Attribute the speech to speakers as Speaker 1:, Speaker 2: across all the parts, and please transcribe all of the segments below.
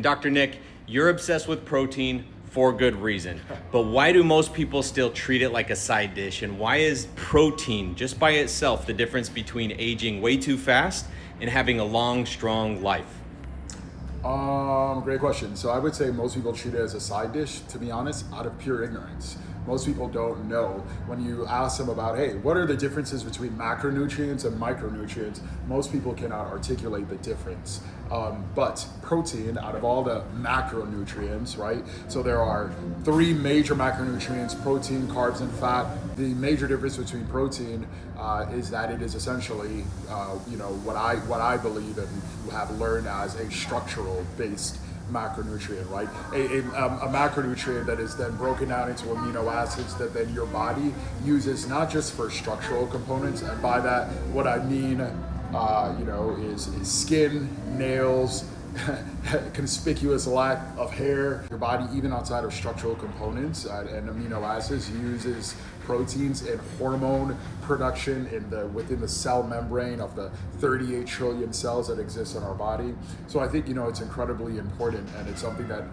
Speaker 1: Dr. Nick, you're obsessed with protein for good reason, but why do most people still treat it like a side dish? And why is protein just by itself the difference between aging way too fast and having a long, strong life?
Speaker 2: Great question. So I would say most people treat it as a side dish, to be honest, out of pure ignorance. Most people don't know. When you ask them about, hey, what are the differences between macronutrients and micronutrients? Most people cannot articulate the difference. But protein, out of all the macronutrients, right? So there are three major macronutrients: protein, carbs, and fat. The major difference between protein is that it is essentially, what I believe and have learned as a structural based macronutrient, right? A macronutrient that is then broken down into amino acids that then your body uses not just for structural components, and by that what I mean is skin, nails, conspicuous lack of hair. Your body, even outside of structural components and amino acids, uses proteins in hormone production within the cell membrane of the 38 trillion cells that exist in our body. So I think it's incredibly important, and it's something that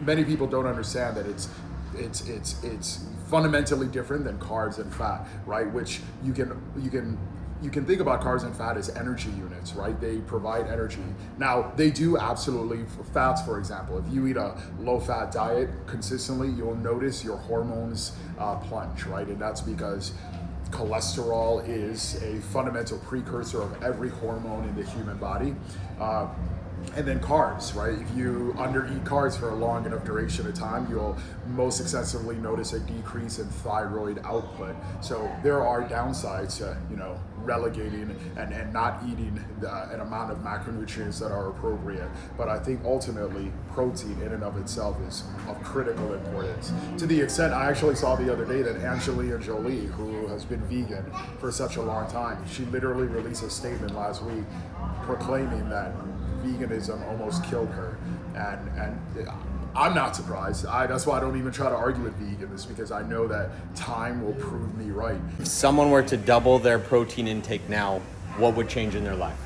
Speaker 2: many people don't understand, that it's fundamentally different than carbs and fat, right? Which you can think about carbs and fat as energy units, right? They provide energy. Now, they do absolutely, for fats, for example, if you eat a low-fat diet consistently, you'll notice your hormones plunge, right? And that's because cholesterol is a fundamental precursor of every hormone in the human body. And then carbs, right? If you undereat carbs for a long enough duration of time, you'll most extensively notice a decrease in thyroid output. So there are downsides to, relegating and not eating an amount of macronutrients that are appropriate. But I think ultimately protein in and of itself is of critical importance. To the extent, I actually saw the other day that Angelina Jolie, who has been vegan for such a long time, she literally released a statement last week proclaiming that veganism almost killed her, and I'm not surprised. That's why I don't even try to argue with vegans, because I know that time will prove me right.
Speaker 1: If someone were to double their protein intake now, what would change in their life?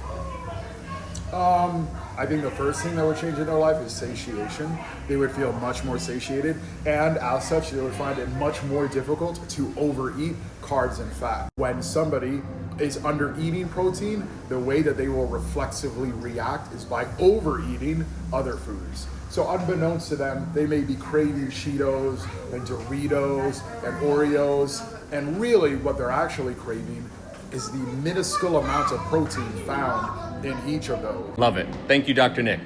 Speaker 2: I think the first thing that would change in their life is satiation. They would feel much more satiated, and as such, they would find it much more difficult to overeat carbs and fat. When somebody is under eating protein, the way that they will reflexively react is by overeating other foods. So unbeknownst to them, they may be craving Cheetos and Doritos and Oreos, and really what they're actually craving is the minuscule amount of protein found in each of those.
Speaker 1: Love it. Thank you, Dr. Nick.